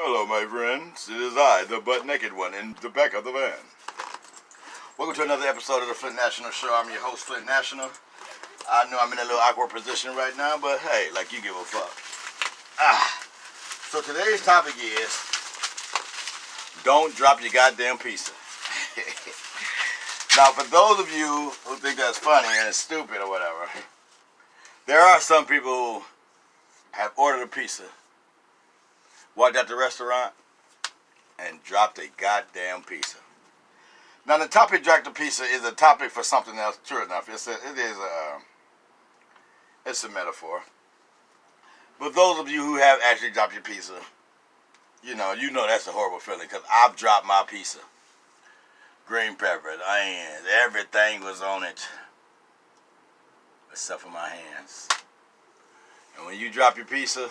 Hello, my friends. It is I, the butt-naked one, in the back of the van. Welcome to another episode of the Flint National Show. I'm your host, Flint National. I know I'm in a little awkward position right now, but hey, like you give a fuck. So today's topic is, don't drop your goddamn pizza. Now, for those of you who think that's funny and it's stupid or whatever, there are some people who have ordered a pizza, walked out the restaurant, and dropped a goddamn pizza. Now, the topic dropped the pizza is a topic for something else. True enough, it's a metaphor. But those of you who have actually dropped your pizza, you know that's a horrible feeling, because I've dropped my pizza. Green pepper, onions, everything was on it, except for my hands. And when you drop your pizza,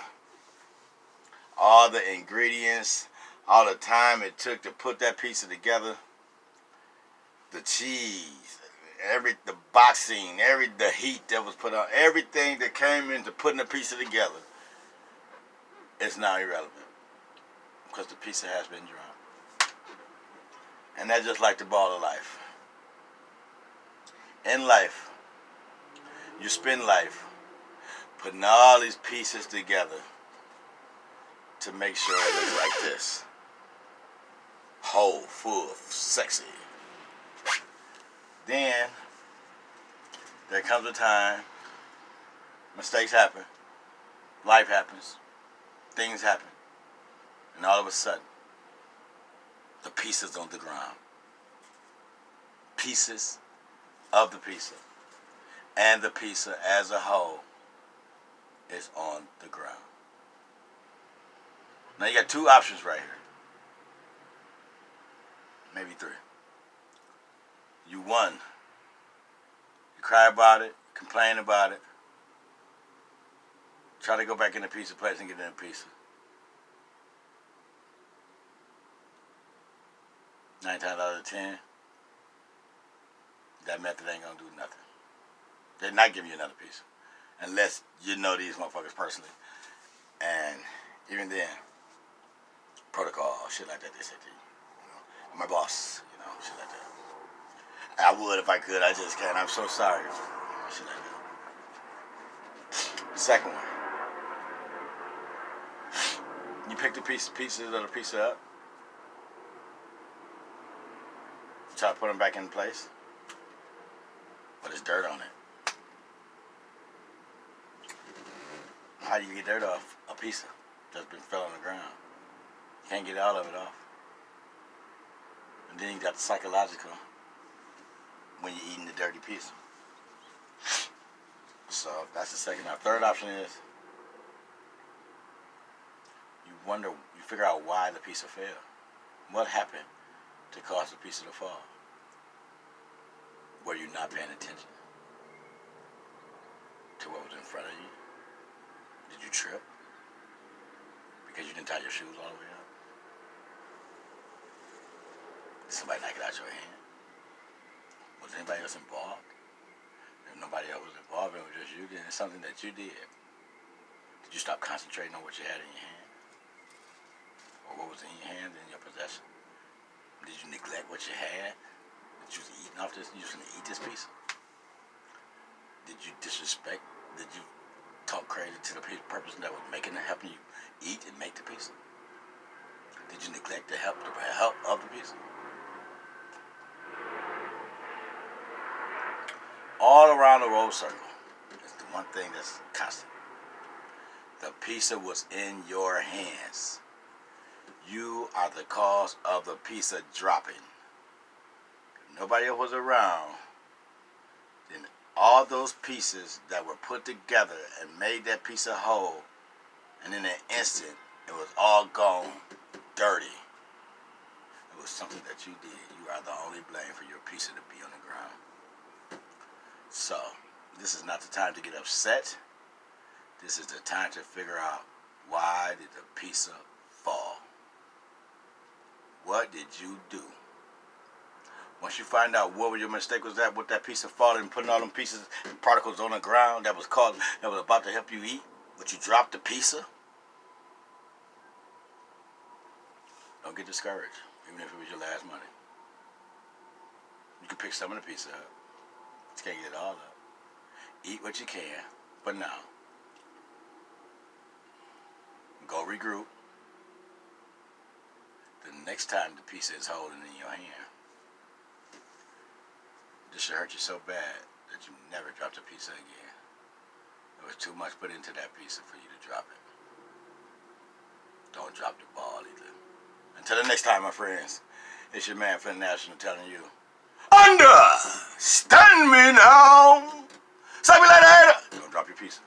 all the ingredients, all the time it took to put that pizza together, the cheese, the boxing, the heat that was put on, everything that came into putting the pizza together, it's now irrelevant, because the pizza has been dropped. And that's just like the ball of life. In life, you spend life putting all these pieces together to make sure it looks like this. Whole, full, sexy. Then, there comes a time, mistakes happen, life happens, things happen, and all of a sudden, the pieces on the ground. Pieces of the pizza. And the pizza as a whole is on the ground. Now you got two options right here. Maybe three. You cry about it, complain about it, try to go back in the pizza place and get in a pizza. 9 times out of 10, that method ain't gonna do nothing. They're not giving you another pizza, unless you know these motherfuckers personally. And even then, protocol, shit like that, they say to you. My boss, shit like that. I would if I could, I just can't. I'm so sorry. Shit like that. The second one, you pick the pieces of the pizza up, try to put them back in place, but there's dirt on it. How do you get dirt off a pizza that's been fell on the ground? You can't get all of it off. And then you got the psychological when you're eating the dirty pizza. So that's the second option. Third option is you figure out why the pizza failed. What happened to cause the pizza to fall? Were you not paying attention to what was in front of you? Did you trip because you didn't tie your shoes all the way up? Did somebody knock it out your hand? Was anybody else involved? If nobody else was involved, it was just you, then it's something that you did. Did you stop concentrating on what you had in your hand? Or what was in your hand, in your possession? Did you neglect what you had? That you was eating off this, you was going to eat this pizza? Did you disrespect? Did you talk crazy to the person that was helping you eat and make the pizza? Did you neglect the help of the pizza? All around the road circle is the one thing that's constant. The pizza was in your hands. You are the cause of the pizza dropping. If nobody else was around, then all those pieces that were put together and made that pizza whole, and in an instant, it was all gone, dirty. It was something that you did. You are the only blame for your pizza to be on the ground. So, this is not the time to get upset. This is the time to figure out, why did the pizza fall? What did you do? Once you find out what your mistake was at with that pizza falling and putting all them pieces and particles on the ground that was about to help you eat, but you dropped the pizza, Don't get discouraged, even if it was your last money. You can pick some of the pizza up. You can't get it all up. Eat what you can, but now, go regroup. The next time the pizza is holding in your hand, this should hurt you so bad that you never drop the pizza again. There was too much put into that pizza for you to drop it. Don't drop the ball either. Until the next time, my friends, it's your man Flint Nashional telling you, understand me now. Say me later. Don't drop your pizza.